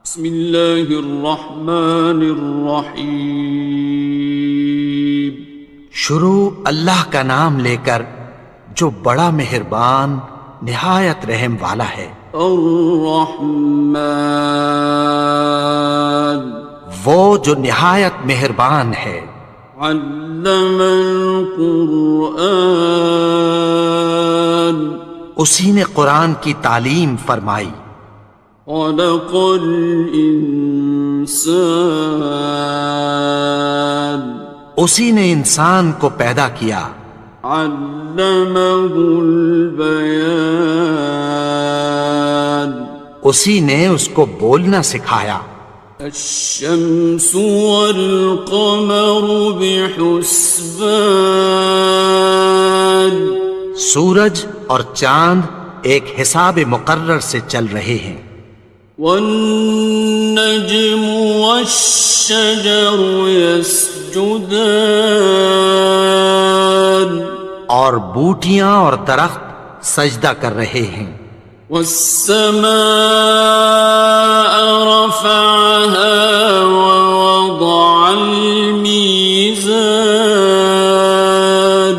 بسم اللہ الرحمن الرحیم۔ شروع اللہ کا نام لے کر جو بڑا مہربان نہایت رحم والا ہے۔ الرحمن، وہ جو نہایت مہربان ہے۔ علم القرآن، اسی نے قرآن کی تعلیم فرمائی۔ خلق الانسان، اسی نے انسان کو پیدا کیا۔ علمہ البیان، اسی نے اس کو بولنا سکھایا۔ الشمس والقمر بحسبان، سورج اور چاند ایک حساب مقرر سے چل رہے ہیں۔ والنجم والشجر يسجدان، اور بوٹیاں اور درخت سجدہ کر رہے ہیں۔ والسماء رفعها ووضع الميزان،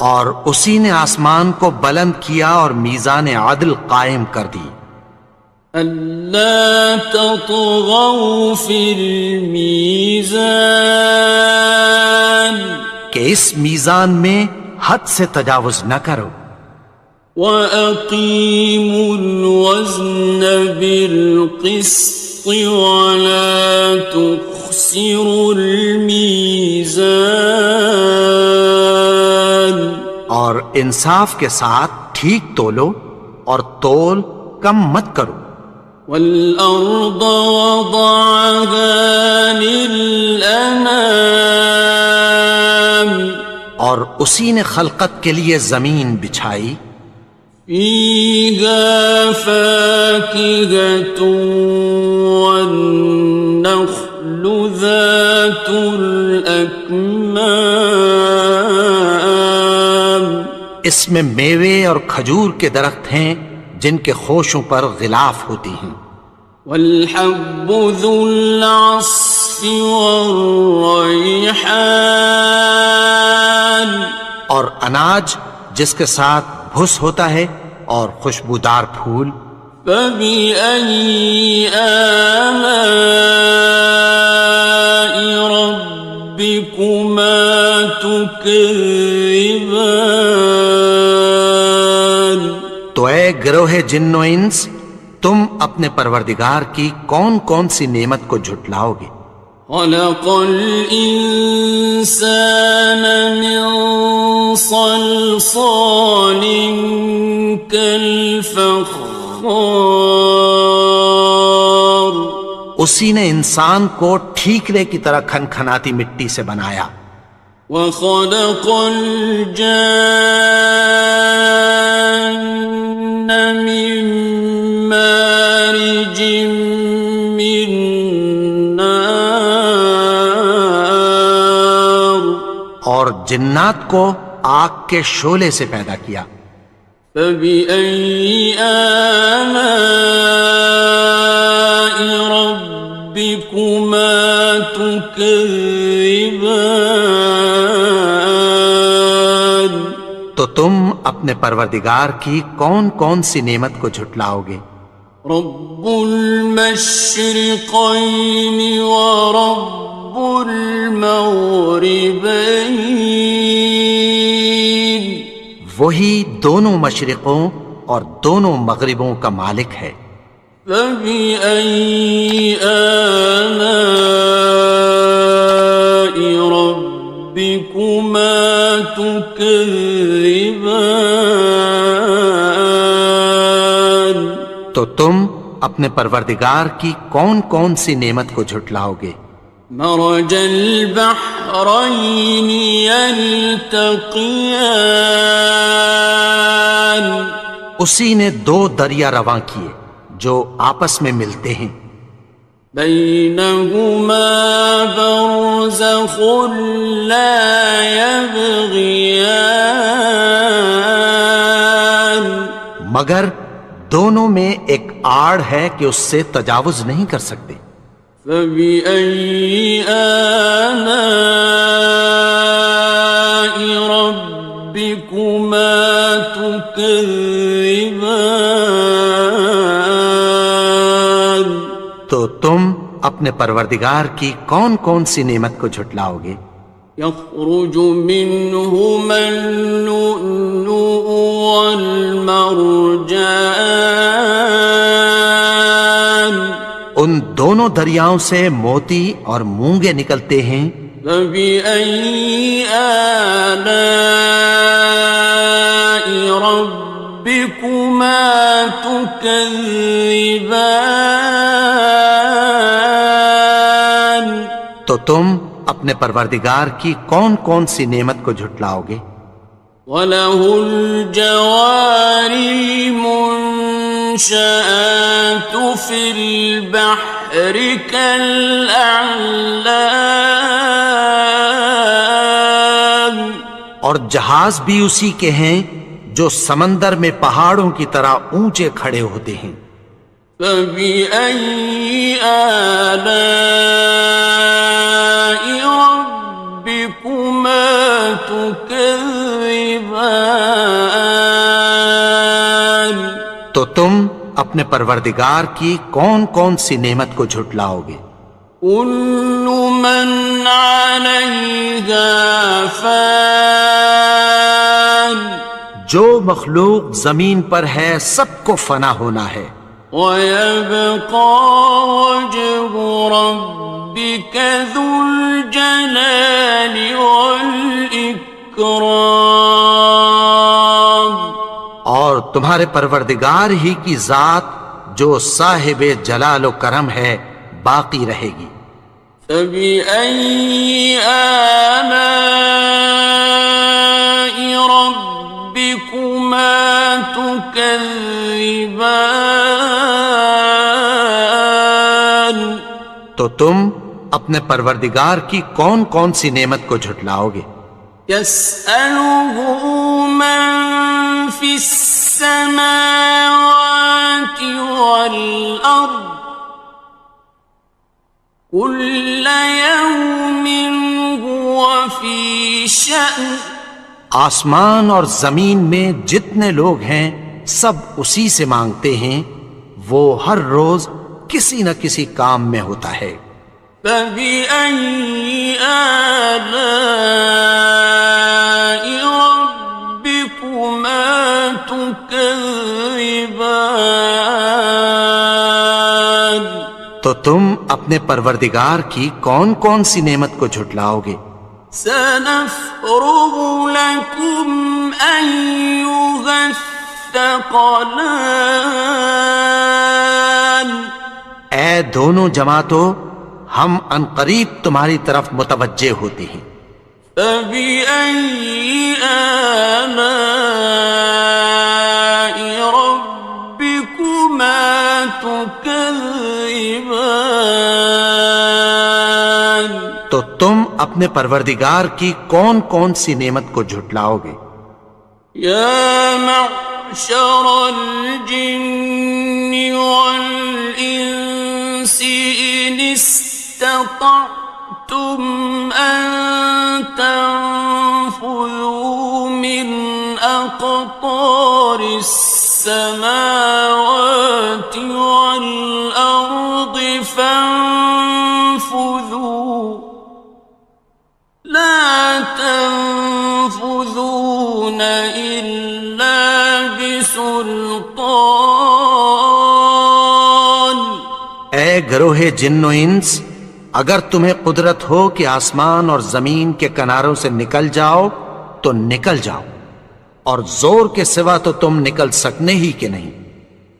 اور اسی نے آسمان کو بلند کیا اور میزان عدل قائم کر دی۔ ألا تطغوا في الميزان، کہ اس میزان میں حد سے تجاوز نہ کرو۔ وَأَقِيمُوا الْوَزْنَ بِالْقِسْطِ وَلَا تُخْسِرُوا الْمِيزَانَ، اور انصاف کے ساتھ ٹھیک تولو اور تول کم مت کرو۔ وَالْأَرْضَ وَضَعَهَا لِلْأَنَامِ، اور اسی نے خلقت کے لیے زمین بچھائی۔ فِيهَا فَاكِهَةٌ وَالنَّخْلُ ذَاتُ الْأَكْمَامِ، اس میں میوے اور کھجور کے درخت ہیں جن کے خوشوں پر غلاف ہوتی ہیں۔ وَالْحَبُّ ذُو الْعَصْفِ وَالرَّيْحَانِ، اور اناج جس کے ساتھ بھس ہوتا ہے اور خوشبودار پھول۔ فَبِأَيِّ آلَاءِ رَبِّكُمَا تُكَذِّبَانِ، تو اے گروہ جن و انس، تم اپنے پروردگار کی کون کون سی نعمت کو جھٹلاؤ گے؟ خَلَقَ الْإِنسَانَ مِنْ صَلْصَالٍ كَالْفَخَّارِ، اسی نے انسان کو ٹھیکرے کی طرح کھنکھناتی مٹی سے بنایا۔ وَخَلَقَ الْجَانَّ مِن مَّارِجٍ مِّن نَّارٍ، اور جنات کو آگ کے شعلے سے پیدا کیا۔ فَبِأَيِّ آلَاءِ رَبِّكُمَا تُكَذِّبَانِ، تو تم اپنے پروردگار کی کون کون سی نعمت کو جھٹلاؤ گے؟ رب المشرقین ورب المغربین، وہی دونوں مشرقوں اور دونوں مغربوں کا مالک ہے۔ فَبِأَيِّ آلَاءِ رَبِّكُمَا تُكَذِّبَانِ، تو تم اپنے پروردگار کی کون کون سی نعمت کو جھٹلاؤ گے؟ مرج البحرین یلتقیان، اسی نے دو دریا رواں کیے جو آپس میں ملتے ہیں۔ بینہما برزخ لا یبغیان، مگر دونوں میں ایک آڑ ہے کہ اس سے تجاوز نہیں کر سکتے۔ فبأي آلاء ربكما تكذبان؟ تو تم اپنے پروردگار کی کون کون سی نعمت کو جھٹلاؤ گے؟ يخرج منهما اللؤلؤ والمرجان، ان دونوں دریاؤں سے موتی اور مونگے نکلتے ہیں۔ فبأي آلاء ربكما تكذبان؟ تو تم اپنے پروردگار کی کون کون سی نعمت کو جھٹلاؤ گے؟ وَلَهُ الْجَوَارِ الْمُنشَآتُ فِي الْبَحْرِ كَالْأَعْلَامِ، اور جہاز بھی اسی کے ہیں جو سمندر میں پہاڑوں کی طرح اونچے کھڑے ہوتے ہیں۔ فَبِأَيِّ آلَاءِ رَبِّكُمَا تُكَذِّبَانِ؟ تو تم اپنے پروردگار کی کون کون سی نعمت کو جھٹلاؤ گے؟ كُلُّ مَنْ عَلَيْهَا فَانٍ، جو مخلوق زمین پر ہے سب کو فنا ہونا ہے۔ وَيَبْقَى وَجْهُ رَبِّكَ ذُو الْجَلَالِ وَالْإِكْرَامِ، اور تمہارے پروردگار ہی کی ذات جو صاحب جلال و کرم ہے باقی رہے گی۔ فَبِأَيِّ آلَاءِ رَبِّكُمَا تُكَذِّبَانِ؟ تو تم اپنے پروردگار کی کون کون سی نعمت کو جھٹلاؤ گے؟ يَسْأَلُهُ مَن فِي السَّمَاوَاتِ وَالْأَرْضِ كُلَّ يَوْمٍ هُوَ فِي شَأْنٍ، آسمان اور زمین میں جتنے لوگ ہیں سب اسی سے مانگتے ہیں، وہ ہر روز کسی نہ کسی کام میں ہوتا ہے۔ فَبِأَيِّ آلَاءِ رَبِّكُمَا تُكَذِّبَانِ؟ تو تم اپنے پروردگار کی کون کون سی نعمت کو جھٹلاؤ گے؟ سَنَفْرُغُ لَكُمْ أَيُّهَ الثَّقَلَانِ، اے دونوں جماعتوں، ہم عنقریب تمہاری طرف متوجہ ہوتے ہیں۔ فَبِأَيِّ آلَاءِ رَبِّكُمَا تُكَذِّبَانِ؟ تو تم اپنے پروردگار کی کون کون سی نعمت کو جھٹلاؤ گے؟ يَا مَعْشَرَ الْجِنِّ وَالْإِنسِ إِنِ اسْتَطَعْتُمْ أَن تَنفُذُوا مِنْ أَقْطَارِ السَّمَاوَاتِ وَالْأَرْضِ فَانفُذُوا لَا تَنفُذُونَ إِلَّا بِسُلْطَانٍ۔ اے گروہ جن و انس، اگر تمہیں قدرت ہو کہ آسمان اور زمین کے کناروں سے نکل جاؤ تو نکل جاؤ، اور زور کے سوا تو تم نکل سکنے ہی کہ نہیں۔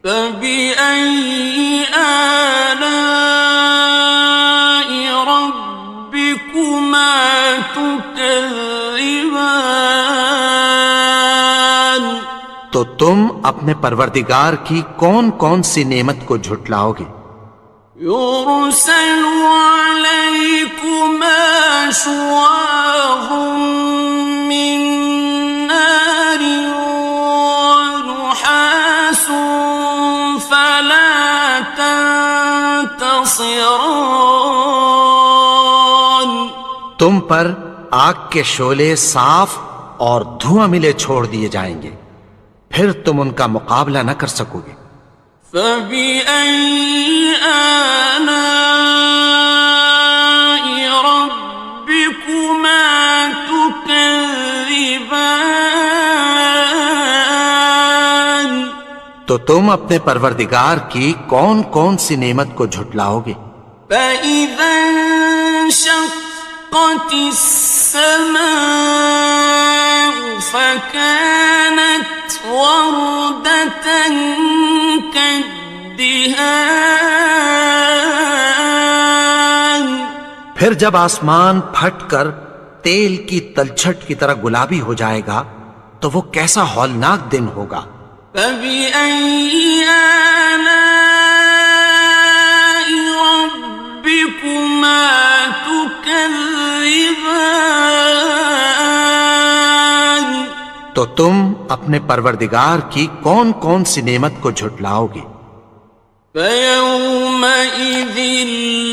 فَبِأَيِّ آلَاءِ رَبِّكُمَا تُكَذِّبَانِ؟ تو تم اپنے پروردگار کی کون کون سی نعمت کو جھٹلاؤ گے؟ يُرْسَلُ عَلَيْكُمَا شُوَاظٌ مِّن نَّارٍ وَنُحَاسٌ خاصران. تم پر آگ کے شعلے صاف اور دھواں ملے چھوڑ دیے جائیں گے، پھر تم ان کا مقابلہ نہ کر سکو گے۔ فبأي آلاء ربكما تكذبان. تو تم اپنے پروردگار کی کون کون سی نعمت کو جھٹلاؤ گے؟ فإذا انشقت السماء فكانت وردة كالدهان. پھر جب آسمان پھٹ کر تیل کی تلچھٹ کی طرح گلابی ہو جائے گا تو وہ کیسا ہولناک دن ہوگا۔ فبأي آلاء ربكما تكذبان. تو تم اپنے پروردگار کی کون کون سی نعمت کو جھٹلاؤ گے؟ فيومئذ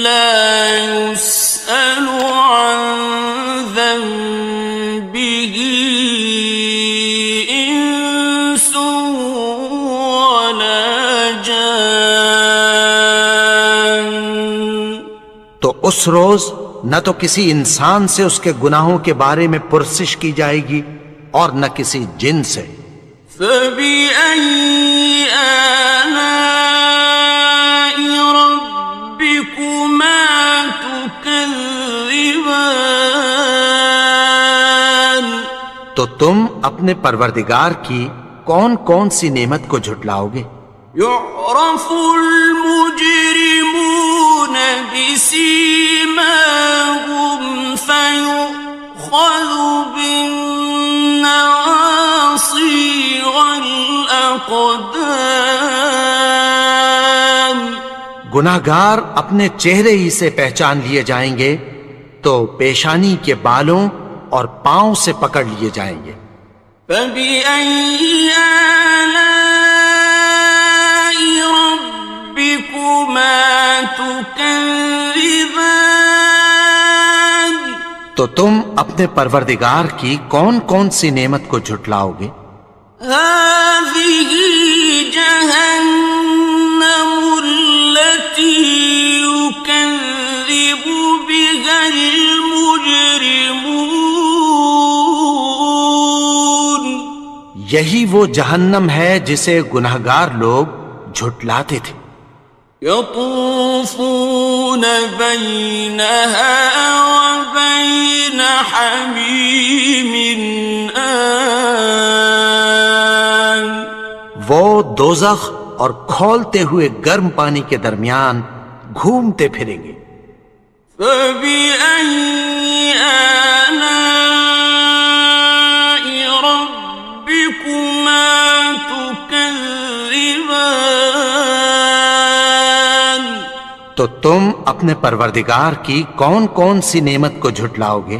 لا يسأل عن ذنبه إنس ولا جان. تو اس روز نہ تو کسی انسان سے اس کے گناہوں کے بارے میں پرسش کی جائے گی اور نہ کسی جن سے۔ فبأي آلاء ربكما تكذبان. تو تم اپنے پروردگار کی کون کون سی نعمت کو جھٹلاؤ گے؟ يعرف المجرمون بسيماهم فيؤخذ بالنواصي والأقدام. گناہگار اپنے چہرے ہی سے پہچان لیے جائیں گے تو پیشانی کے بالوں اور پاؤں سے پکڑ لیے جائیں گے۔ فبأي آلاء ربكما تكذبان. تو تم اپنے پروردگار کی کون کون سی نعمت کو جھٹلاؤ گے؟ هذه جهنم التي يكذب بها المجرمون. یہی وہ جہنم ہے جسے گناہگار لوگ جھٹلاتے تھے۔ يطوفون بينها وبين حميم آن. وہ دوزخ اور کھولتے ہوئے گرم پانی کے درمیان گھومتے پھریں گے۔ فبأي آلاء ربكما تكذبان. تو تم اپنے پروردگار کی کون کون سی نعمت کو جھٹلاؤ گے؟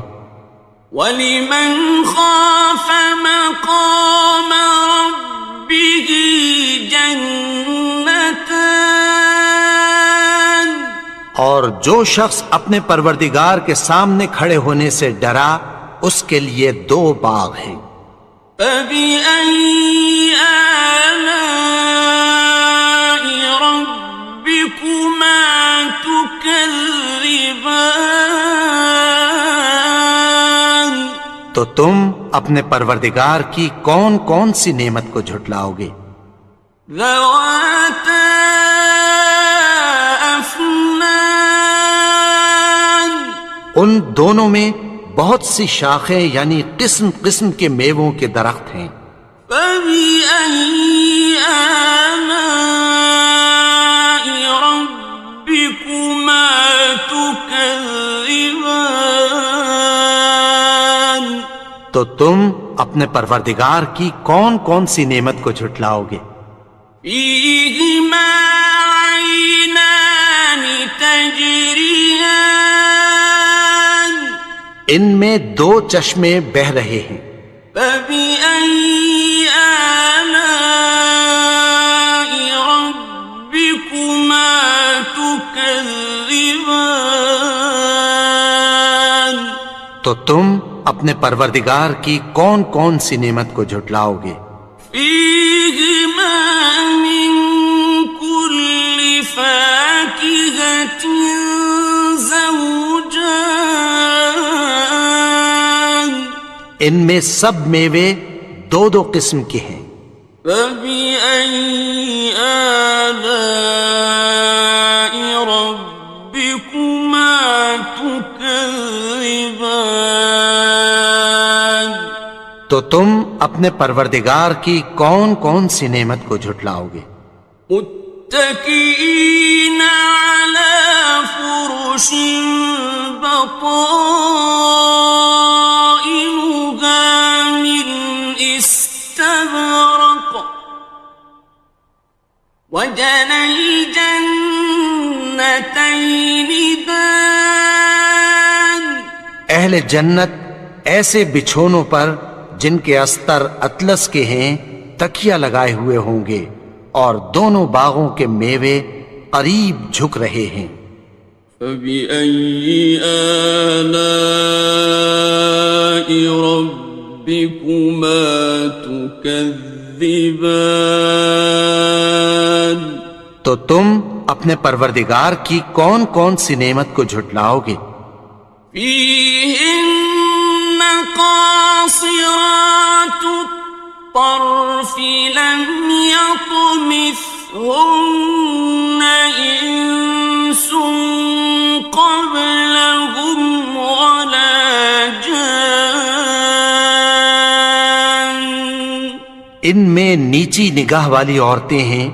وَلِمَنْ خَافَ مَقَامَ رَبِّهِ جَنَّتَانِ. اور جو شخص اپنے پروردگار کے سامنے کھڑے ہونے سے ڈرا اس کے لیے دو باغ ہیں۔ فَبِأَيِّ آلَاءِ رَبِّكُمَا تُكَذِّبَانِ. تو تم اپنے پروردگار کی کون کون سی نعمت کو جھٹلاؤ گے؟ ذَوَاتَا أَفْنَانٍ. ان دونوں میں بہت سی شاخیں یعنی قسم قسم کے میووں کے درخت ہیں۔ فَبِأَيِّ آلَاءِ رَبِّكُمَا تُكَذِّبَانِ. تو تم اپنے پروردگار کی کون کون سی نعمت کو جھٹلاؤ گے؟ فِيهِمَا عَيْنَانِ تَجْرِيَانِ. ان میں دو چشمے بہہ رہے ہیں۔ فَبِأَيِّ آلَاءِ رَبِّكُمَا تُكَذِّبَانِ. تكذبان تو تم اپنے پروردگار کی کون کون سی نعمت کو جھٹلاؤ گے؟ فيهما من كل فاكهة زوجان ان میں سب میوے دو دو قسم کے ہیں۔ فبأي آلاء ربكما تكذبان تو تم اپنے پروردگار کی کون کون سی نعمت کو جھٹلاؤ گے؟ متكئين على فرش بطائنها من استبرق وجنى الجنتين دان اہل جنت ایسے بچھونوں پر جن کے استر اطلس کے ہیں تکیہ لگائے ہوئے ہوں گے اور دونوں باغوں کے میوے قریب جھک رہے ہیں۔ فبأي آلاء ربكما تكذبان تو تم اپنے پروردگار کی کون کون سی نعمت کو جھٹلاؤ گے؟ فيهن قاصرات الطرف لم يطمثهن إنس قبلهم ولا جان ان میں نیچی نگاہ والی عورتیں ہیں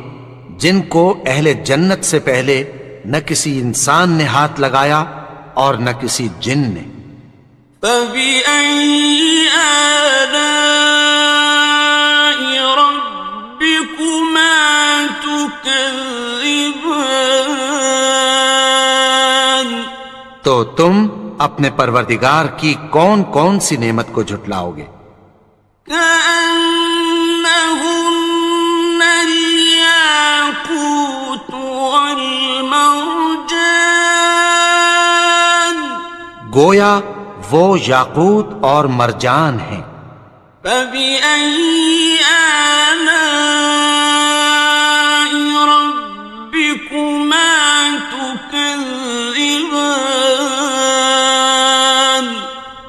جن کو اہل جنت سے پہلے نہ کسی انسان نے ہاتھ لگایا اور نہ کسی جن نے۔ فبأي آلاء ربكما تكذبان تو تم اپنے پروردگار کی کون کون سی نعمت کو جھٹلاؤ گے؟ كأنهن الياقوت والمرجان گویا وہ یاقوت اور مرجان ہیں۔ فبأي آلاء ربكما تكذبان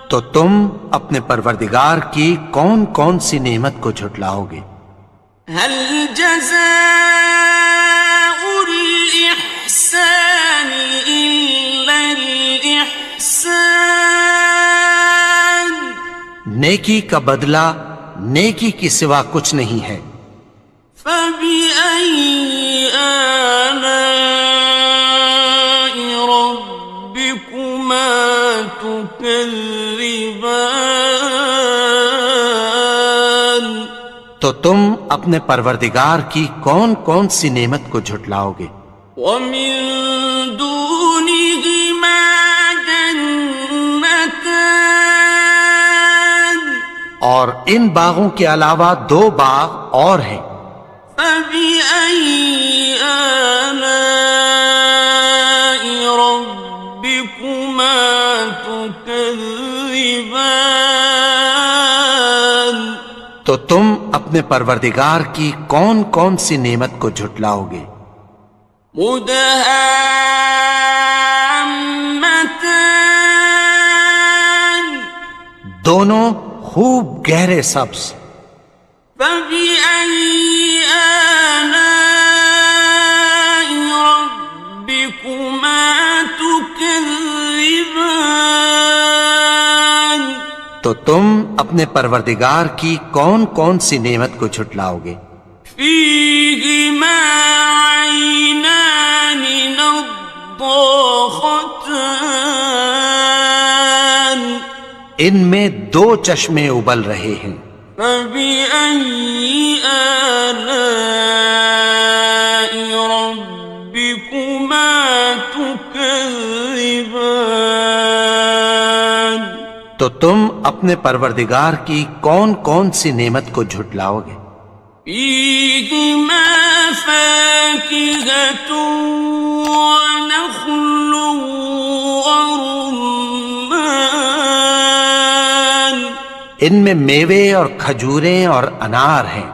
تو تم اپنے پروردگار کی کون کون سی نعمت کو جھٹلاؤ گے؟ هل جزاء الإحسان إلا الإحسان نیکی کا بدلہ نیکی کی سوا کچھ نہیں ہے۔ فبأي آلاء ربكما تكذبان تو تم اپنے پروردگار کی کون کون سی نعمت کو جھٹلاؤ گے؟ ومن دونهما جنتان اور ان باغوں کے علاوہ دو باغ اور ہیں۔ فبأي آلاء ربكما تكذبان تو تم اپنے پروردگار کی کون کون سی نعمت کو جھٹلاؤ گے؟ مدهامتان دونوں خوب گہرے سبز۔ فبأي آلاء ربكما تكذبان تو تم اپنے پروردگار کی کون کون سی نعمت کو جھٹلاؤ گے؟ فيهما عينان نضاختان ان میں دو چشمے ابل رہے ہیں۔ فبأي آلاء ربكما تكذبان تو تم اپنے پروردگار کی کون کون سی نعمت کو جھٹلاؤ گے؟ فيهما فاكهة ونخل ورمان ان میں میوے اور کھجوریں اور انار ہیں.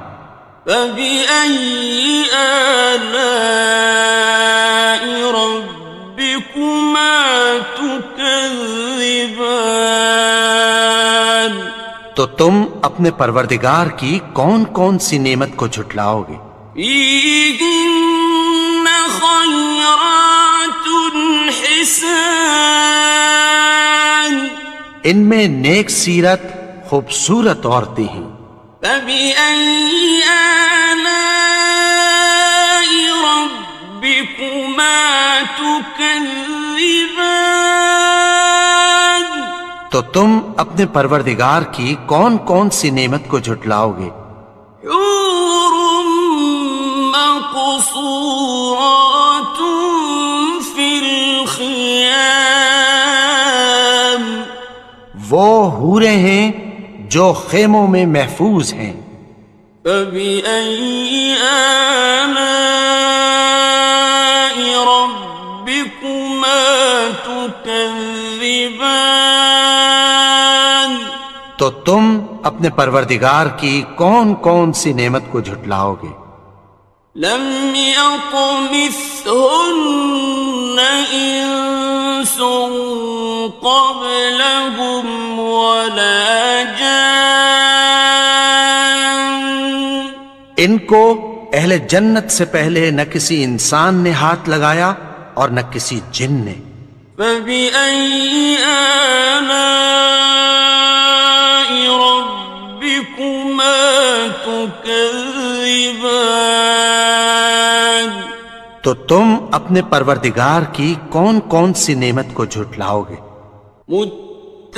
فبأي آلاء ربكما تكذبان تو تم اپنے پروردگار کی کون کون سی نعمت کو جھٹلاؤ گے؟ فيهن خيرات حسان ان میں نیک سیرت خوبصورت عورتیں ہیں. فبأي آلاء ربكما تكذبان تو تم اپنے پروردگار کی کون کون سی نعمت کو جھٹلاؤ گے؟ حور مقصورات في الخيام وہ حوریں ہیں جو خیموں میں محفوظ ہیں. فبأي آلاء ربكما تكذبان تو تم اپنے پروردگار کی کون کون سی نعمت کو جھٹلاؤ گے؟ لم يطمثهن إنس قبلهم ولا جان ان کو اہل جنت سے پہلے نہ کسی انسان نے ہاتھ لگایا اور نہ کسی جن نے. فبأي آلاء ربكما تكذبان تو تم اپنے پروردگار کی کون کون سی نعمت کو جھٹلاؤ گے؟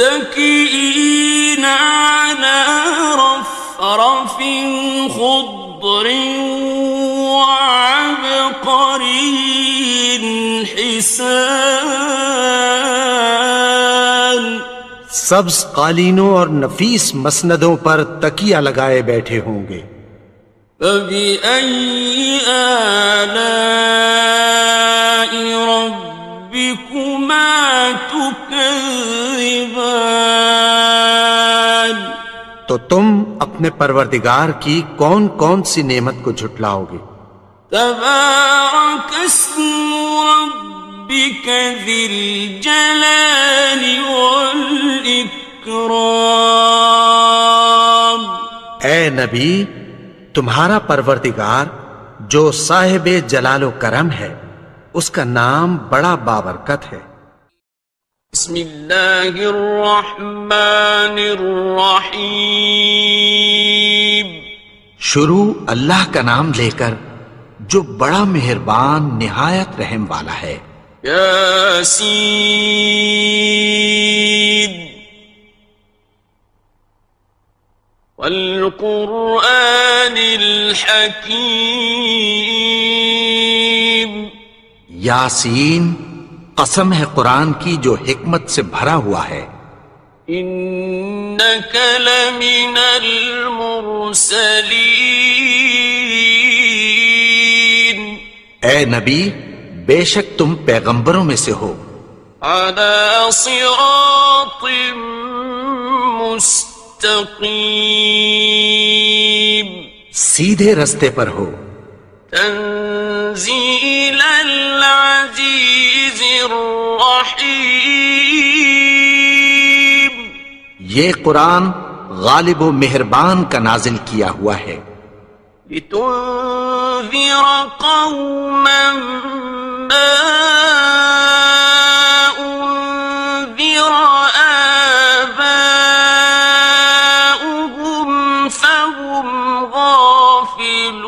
متكئين على رفرف خضر وعبقري حسان سبز قالینوں اور نفیس مسندوں پر تکیہ لگائے بیٹھے ہوں گے. فبأي آلاء ربكما تكذبان تو تم اپنے پروردگار کی کون کون سی نعمت کو جھٹلاؤ گے؟ تبارك اسم ربك ذي الجلال والإكرام اے نبی، تمہارا پروردگار جو صاحب جلال و کرم ہے اس کا نام بڑا بابرکت ہے. بسم اللہ الرحمن الرحیم شروع اللہ کا نام لے کر جو بڑا مہربان نہایت رحم والا ہے. یاسین والقرآن الحکیم یاسین، قسم ہے قرآن کی جو حکمت سے بھرا ہوا ہے. انک لمن المرسلین اے نبی، بے شک تم پیغمبروں میں سے ہو. علی صراط مستقیم سیدھے رستے پر ہو. تنزیل العزیز الرحیم یہ قرآن غالب و مہربان کا نازل کیا ہوا ہے. لتنذر قوما ما انذر آباؤهم فهم غافلون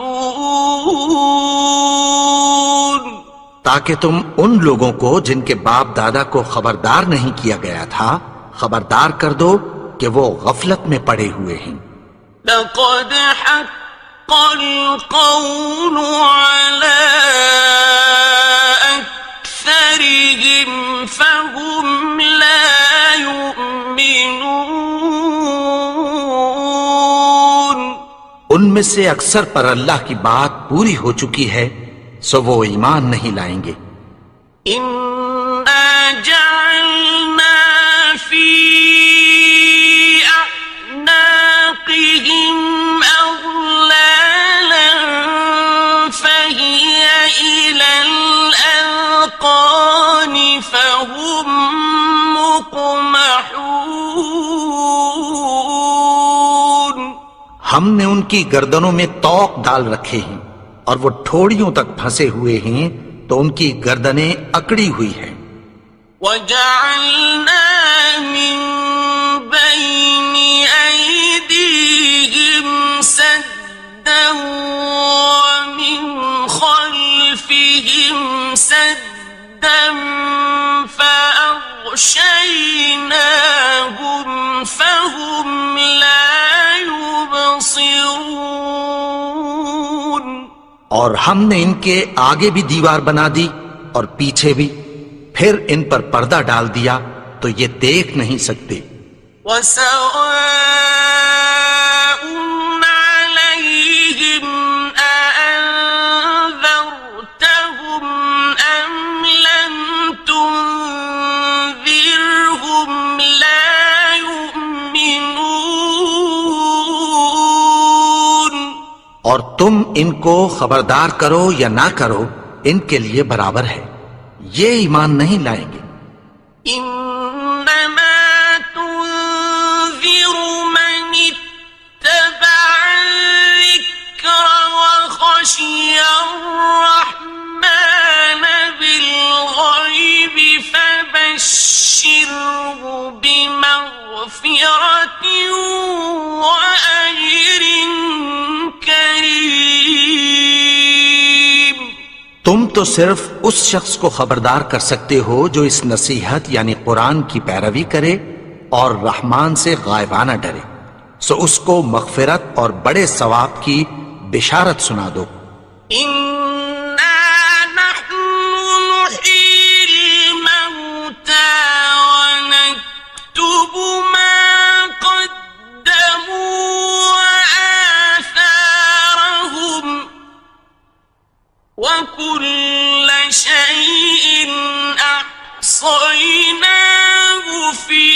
تاکہ تم ان لوگوں کو جن کے باپ دادا کو خبردار نہیں کیا گیا تھا خبردار کر دو کہ وہ غفلت میں پڑے ہوئے ہیں. لقد حق القول على أكثرهم فهم لا يؤمنون ان میں سے اکثر پر اللہ کی بات پوری ہو چکی ہے سو وہ ایمان نہیں لائیں گے. إنا جعلنا في أعناقهم أغلالا فهي إلى الأذقان فهم مقمحون. ہم نے ان کی گردنوں میں طوق ڈال رکھے ہیں اور وہ ٹھوڑیوں تک پھنسے ہوئے ہیں تو ان کی گردنیں اکڑی ہوئی ہیں. وَجَعَلْنَا مِن بَيْنِ أَيْدِيهِمْ سَدًّا وَمِنْ خَلْفِهِمْ سَدًّا فَأَغْشَيْنَاهُمْ فَهُمْ لَا يُبْصِرُونَ. اور ہم نے ان کے آگے بھی دیوار بنا دی اور پیچھے بھی، پھر ان پر پردہ ڈال دیا تو یہ دیکھ نہیں سکتے. وَسَوَاءٌ عَلَيْهِمْ أَأَنذَرْتَهُمْ أَمْ لَمْ تُنذِرْهُمْ لَا يُؤْمِنُونَ. اور تم ان کو خبردار کرو یا نہ کرو ان کے لیے برابر ہے، یہ ایمان نہیں لائیں گے. إنما تنذر من اتبع الذكر وخشي الرحمن بالغيب فبشره بمغفرة وأجر كريم. تم تو صرف اس شخص کو خبردار کر سکتے ہو جو اس نصیحت یعنی قرآن کی پیروی کرے اور رحمان سے غائبانہ ڈرے، سو اس کو مغفرت اور بڑے ثواب کی بشارت سنا دو. إنا نحن نحيي الموتى ونكتب ما قدموا وآثارهم وكل شيء أحصيناه في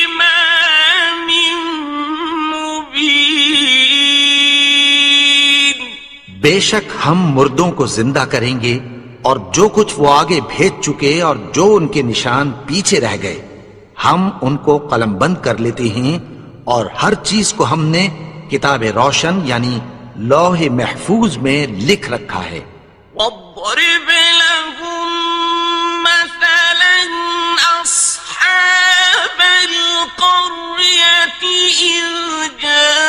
إمام مبين. بے شک ہم مردوں کو زندہ کریں گے اور جو کچھ وہ آگے بھیج چکے اور جو ان کے نشان پیچھے رہ گئے ہم ان کو قلم بند کر لیتے ہیں، اور ہر چیز کو ہم نے کتاب روشن یعنی لوح محفوظ میں لکھ رکھا ہے. واضرب لهم مثلا أصحاب القرية إذ جاءها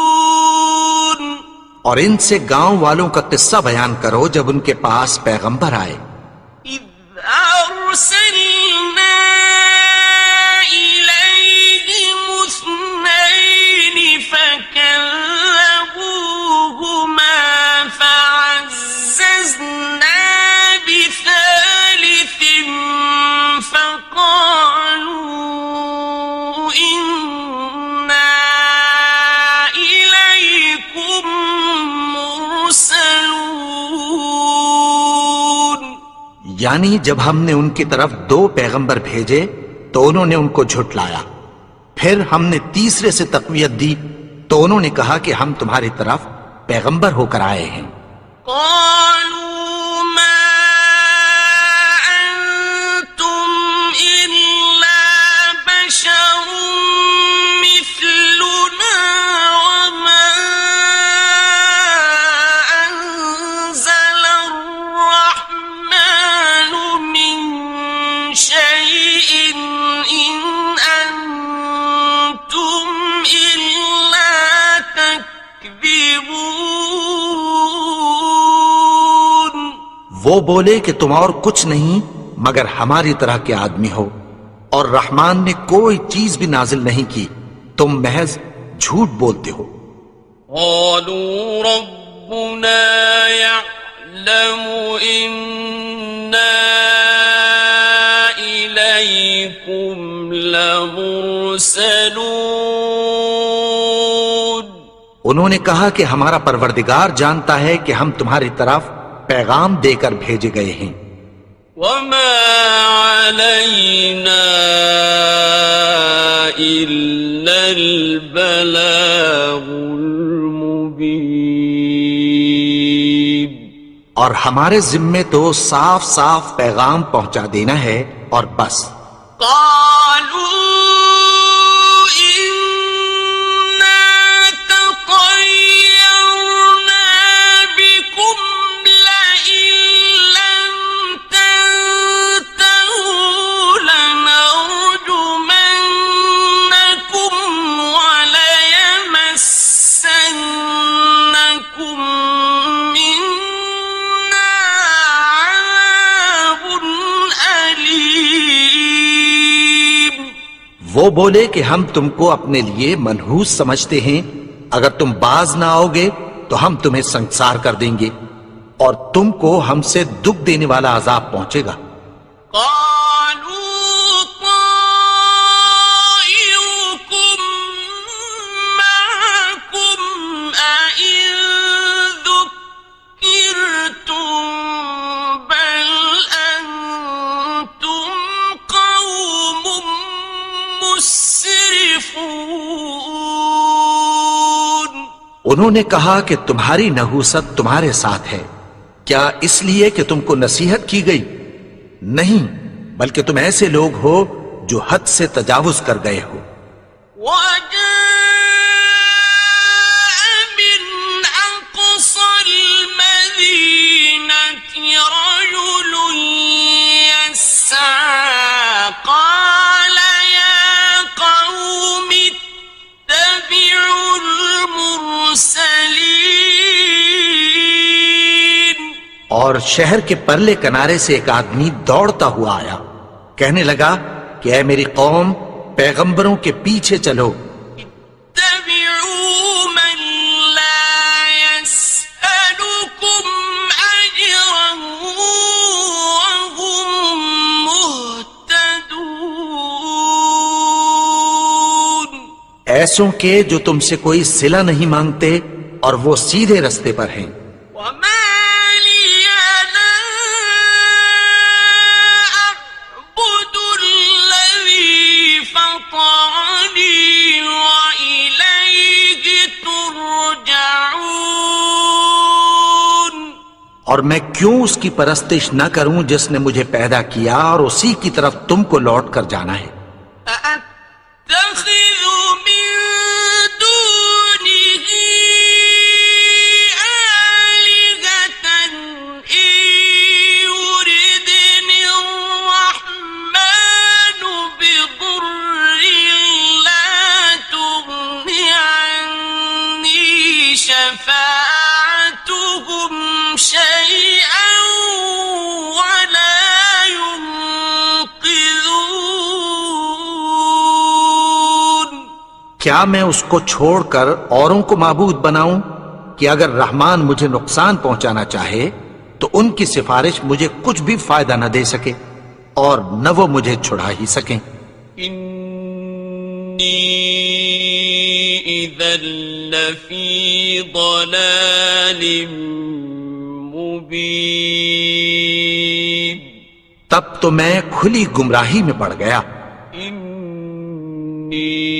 المرسلون. اور ان سے گاؤں والوں کا قصہ بیان کرو جب ان کے پاس پیغمبر آئے. إذ أرسلنا إليهم اثنين فكذبوهما فعززنا بثالث فقالوا إنا إليكم مرسلون. یعنی جب ہم نے ان کی طرف 2 پیغمبر بھیجے تو انہوں نے ان کو جھٹلایا، پھر ہم نے تیسرے سے تقویت دی تو انہوں نے کہا کہ ہم تمہاری طرف پیغمبر ہو کر آئے ہیں. قالوا ما أنتم إلا بشر مثلنا وما أنزل الرحمن من شيء إن أنتم إلا تكذبون. وہ بولے کہ تم اور کچھ نہیں مگر ہماری طرح کے آدمی ہو، اور رحمان نے کوئی چیز بھی نازل نہیں کی، تم محض جھوٹ بولتے ہو. قالوا ربنا يعلم إنا إليكم لمرسلون انہوں نے کہا کہ ہمارا پروردگار جانتا ہے کہ ہم تمہاری طرف پیغام دے کر بھیجے گئے ہیں، وما علينا إلا البلاغ المبين اور ہمارے ذمے تو صاف صاف پیغام پہنچا دینا ہے اور بس۔ قالوا إنا تطيرنا بكم لئن لم تنتهوا لنرجمنكم وليمسنكم منا عذاب أليم۔ وہ بولے کہ ہم تم کو اپنے لیے منحوس سمجھتے ہیں، اگر تم باز نہ آؤ گے تو ہم تمہیں سنسار کر دیں گے اور تم کو ہم سے دکھ دینے والا عذاب پہنچے گا۔ قالوا طائركم معكم أئن ذكرتم بل أنتم قوم مسرفون۔ انہوں نے کہا کہ تمہاری نحوست تمہارے ساتھ ہے، کیا اس لیے کہ تم کو نصیحت کی گئی؟ نہیں، بلکہ تم ایسے لوگ ہو جو حد سے تجاوز کر گئے ہو۔ وجاء من أقصى المدينة رجل يسعى قال يا قوم اتبعوا المرسلين۔ اور شہر کے پرلے کنارے سے ایک آدمی دوڑتا ہوا آیا، کہنے لگا کہ اے میری قوم، پیغمبروں کے پیچھے چلو، اتبعوا من لا يسألكم أجرا وهم مهتدون۔ ایسوں کے جو تم سے کوئی صلہ نہیں مانگتے اور وہ سیدھے رستے پر ہیں۔ وما لي لا أعبد الذي فطرني وإليه ترجعون۔ اور میں کیوں اس کی پرستش نہ کروں جس نے مجھے پیدا کیا اور اسی کی طرف تم کو لوٹ کر جانا ہے۔ أأتخذ من دونه آلهة إن يردني الرحمن بضر لا تغن عني شفاعتهم شيئا ولا ينقذون۔ کیا میں اس کو چھوڑ کر اوروں کو معبود بناؤں کہ اگر رحمان مجھے نقصان پہنچانا چاہے تو ان کی سفارش مجھے کچھ بھی فائدہ نہ دے سکے اور نہ وہ مجھے چھڑا ہی سکیں۔ إني إذا لفي ضلال مبين۔ تب تو میں کھلی گمراہی میں پڑ گیا۔ إني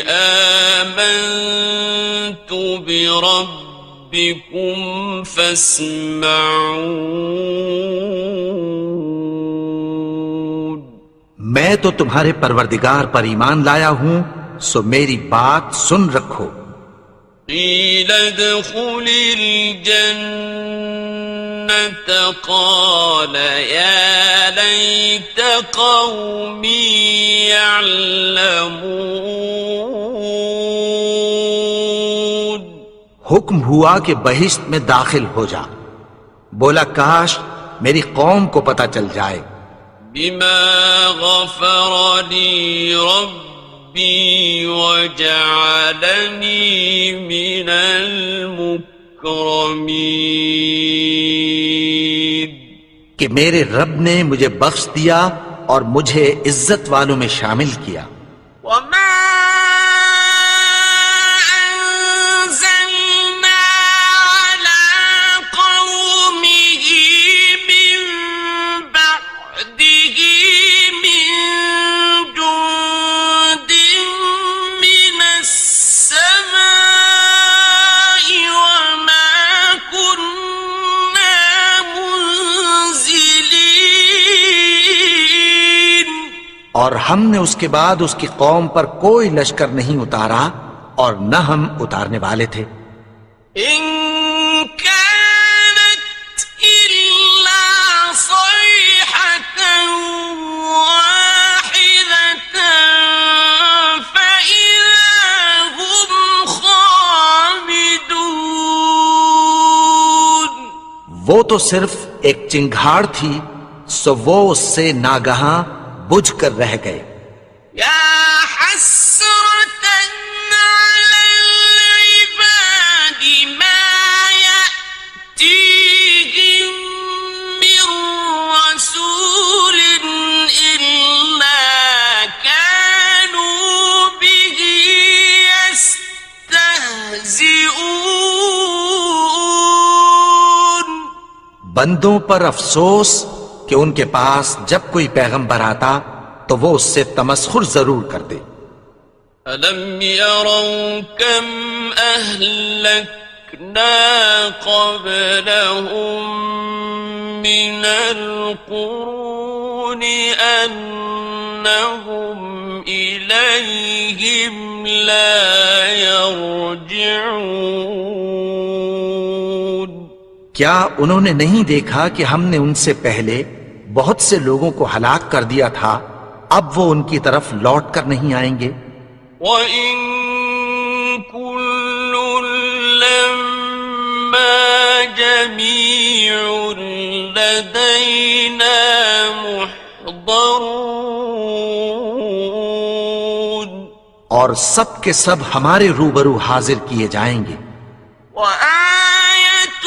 آمنت بربكم فاسمعون۔ میں تو تمہارے پروردگار پر ایمان لایا ہوں، سو میری بات سن رکھو۔ قيل ادخل الجنة قال يا ليت قومي يعلمون۔ حکم ہوا کہ بہشت میں داخل ہو جا، بولا کاش میری قوم کو پتہ چل جائے۔ بما غفر لي ربي وجعلني من المكرمين۔ کہ میرے رب نے مجھے بخش دیا اور مجھے عزت والوں میں شامل کیا. وما أنزلنا على قومه من بعده من جند من السماء وما كنا منزلين. اور ہم نے اس کے بعد اس کی قوم پر کوئی لشکر نہیں اتارا اور نہ ہم اتارنے والے تھے. إن كانت إلا صيحة واحدة فإذا هم خامدون. وہ تو صرف ایک چنگھاڑ تھی، سو وہ اس سے ناگہاں بجھ کر رہ گئے. يا حسرة على العباد ما يأتيهم من رسول إلا كانوا به يستهزئون. بندوں پر افسوس کہ ان کے پاس جب کوئی پیغمبر آتا تو وہ اس سے تمسخر ضرور کرتے. أَلَمْ يَرَوْا كَمْ أَهْلَكْنَا قَبْلَهُمْ مِنَ الْقُرُونِ أَنَّهُمْ إِلَيْهِمْ لَا يَرْجِعُونَ. کیا انہوں نے نہیں دیکھا کہ ہم نے ان سے پہلے بہت سے لوگوں کو ہلاک کر دیا تھا، اب وہ ان کی طرف لوٹ کر نہیں آئیں گے. وَإِن كُلٌّ لَّمَّا جَمِيعٌ لَّدَيْنَا مُحْضَرُونَ. اور سب کے سب ہمارے روبرو حاضر کیے جائیں گے. وَآيَةٌ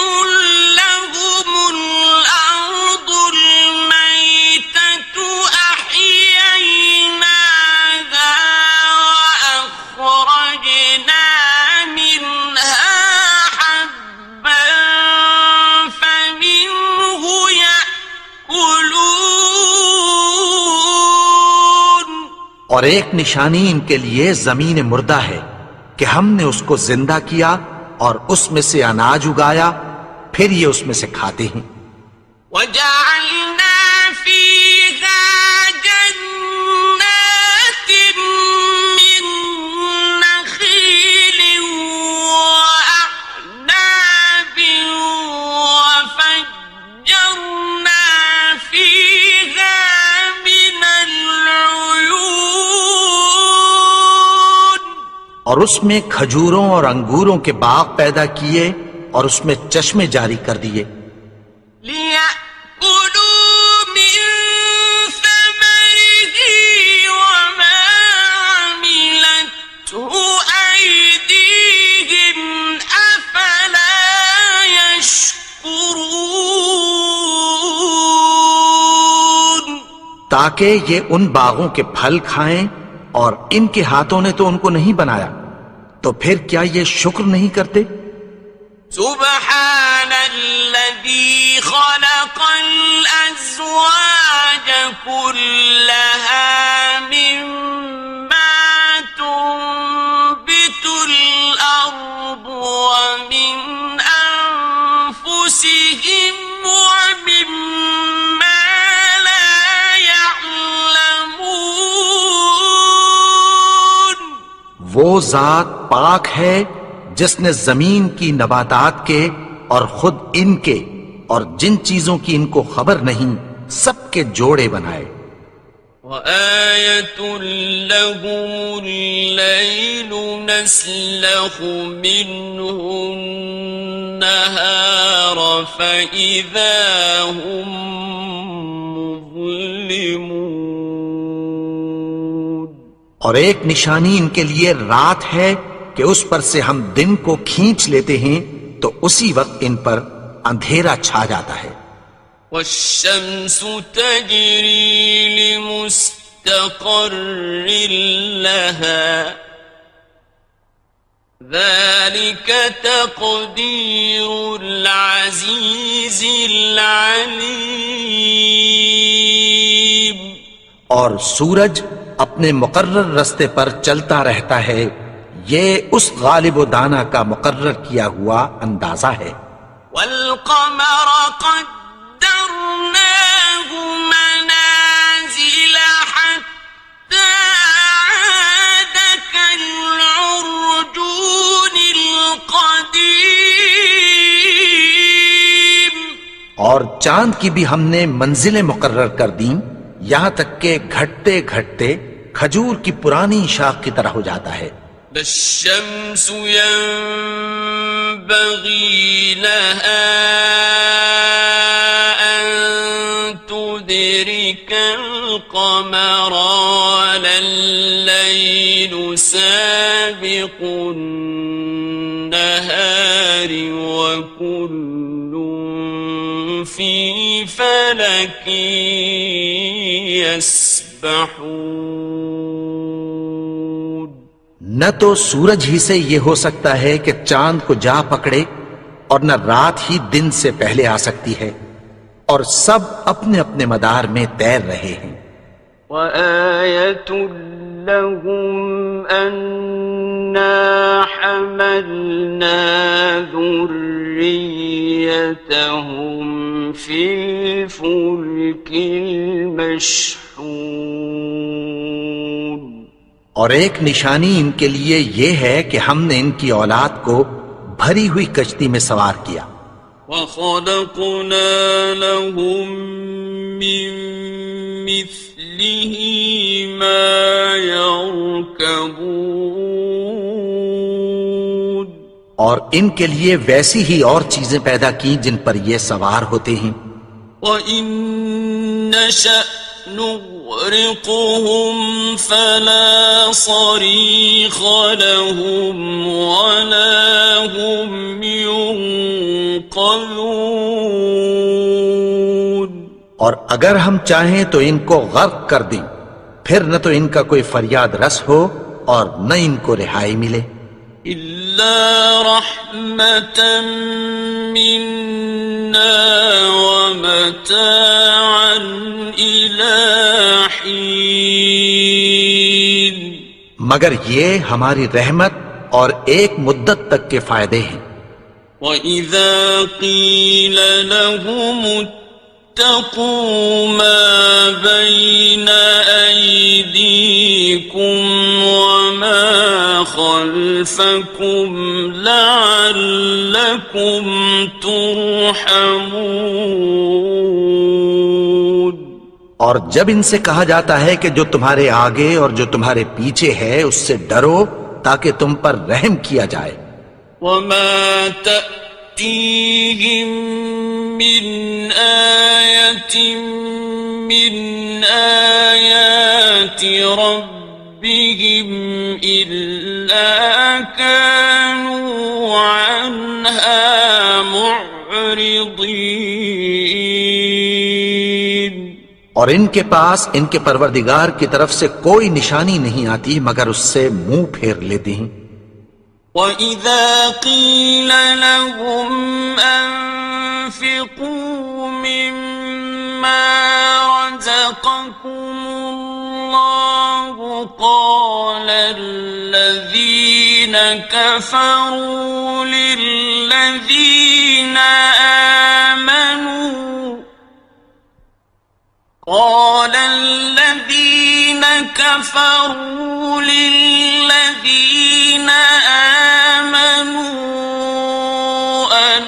لَّهُمُ الْأَرْضُ الْمَيْتَةُ أَحْيَيْنَاهَا وَأَخْرَجْنَا مِنْهَا حَبًّا فَمِنْهُ يَأْكُلُونَ. اور ایک نشانی ان کے لیے زمین مردہ ہے کہ ہم نے اس کو زندہ کیا اور اس میں سے اناج اگایا، پھر یہ اس میں سے کھاتے ہیں. وَجَعَلْنَا فِيهَا جَنَّاتٍ مِّن نَّخِيلٍ وَأَعْنَابٍ وَفَجَّرْنَا فِيهَا مِنَ الْعُيُونِ. اور اس میں کھجوروں اور انگوروں کے باغ پیدا کیے اور اس میں چشمے جاری کر دیے. لِيَأْكُلُوا مِن ثَمَرِهِ وَمَا عَمِلَتْهُ أَيْدِيهِمْ أَفَلَا يَشْكُرُونَ. تاکہ یہ ان باغوں کے پھل کھائیں، اور ان کے ہاتھوں نے تو ان کو نہیں بنایا، تو پھر کیا یہ شکر نہیں کرتے؟ سبحان الذي خلق الأزواج كلها مما تنبت الأرض ومن أنفسهم ومما لا يعلمون. وہ ذات پاک ہے جس نے زمین کی نباتات کے اور خود ان کے اور جن چیزوں کی ان کو خبر نہیں سب کے جوڑے بنائے. وَآيَةٌ لَّهُمُ اللَّيْلُ نَسْلَخُ مِنْهُ النَّهَارَ فَإِذَا هُمْ مُظْلِمُونَ. اور ایک نشانی ان کے لیے رات ہے کہ اس پر سے ہم دن کو کھینچ لیتے ہیں تو اسی وقت ان پر اندھیرا چھا جاتا ہے. وَالشَّمْسُ تَجْرِي لمستقر لها ذلك تقدير العزيز العليم. اور سورج اپنے مقرر رستے پر چلتا رہتا ہے، یہ اس غالب و دانا کا مقرر کیا ہوا اندازہ ہے. والقمر قدرناه منازل حتى عاد كالعرجون القديم. اور چاند کی بھی ہم نے منزلیں مقرر کر دیں، یہاں تک کہ گھٹتے گھٹتے کھجور کی پرانی شاخ کی طرح ہو جاتا ہے. الشمس ينبغي لها أن تدرك القمر ولا الليل سابق النهار وكل في فلك يسبحون. نہ تو سورج ہی سے یہ ہو سکتا ہے کہ چاند کو جا پکڑے، اور نہ رات ہی دن سے پہلے آ سکتی ہے، اور سب اپنے اپنے مدار میں تیر رہے ہیں. وَآيَةٌ لَهُمْ أَنَّا حَمَلْنَا ذُرِّيَّتَهُمْ فِي الْفُلْكِ الْمَشْحُونِ. اور ایک نشانی ان کے لیے یہ ہے کہ ہم نے ان کی اولاد کو بھری ہوئی کشتی میں سوار کیا. وَخَلَقْنَا لَهُم مِّن مِّثْلِهِ مَا يَرْكَبُونَ. اور ان کے لیے ویسی ہی اور چیزیں پیدا کی جن پر یہ سوار ہوتے ہیں. وَإِن نَّشَأْ نُغْرِقْهُمْ فَلَا صَرِيخَ لَهُمْ وَلَا هُمْ يُنقَذُونَ. اور اگر ہم چاہیں تو ان کو غرق کر دیں، پھر نہ تو ان کا کوئی فریاد رس ہو اور نہ ان کو رہائی ملے. إِلَّا رَحْمَةً مِّنَّا وَمَتَاعًا إِلَىٰ حِينٍ. مگر یہ ہماری رحمت اور ایک مدت تک کے فائدے ہیں. وَإِذَا قِيلَ لَهُمُ اتَّقُوا مَا بَيْنَ أَيْدِيكُمْ وَمَا خَلْفَكُمْ لَعَلَّكُمْ تُرْحَمُونَ. اور جب ان سے کہا جاتا ہے کہ جو تمہارے آگے اور جو تمہارے پیچھے ہے اس سے ڈرو تاکہ تم پر رحم کیا جائے. وَمَا تَأْتِيهِم مِّنْ آيَةٍ مِّنْ آيَاتِ رَبِّهِمْ إِلَّا كَانُوا عَنْهَا مُعْرِضِينَ. اور ان کے پاس ان کے پروردگار کی طرف سے کوئی نشانی نہیں آتی مگر اس سے منہ پھیر لیتے ہیں. وَإِذَا قِيلَ لَهُمْ أَنفِقُوا مِمَّا رَزَقَكُمُ اللَّهُ قَالَ الَّذِينَ كَفَرُوا لِلَّذِينَ آمنوا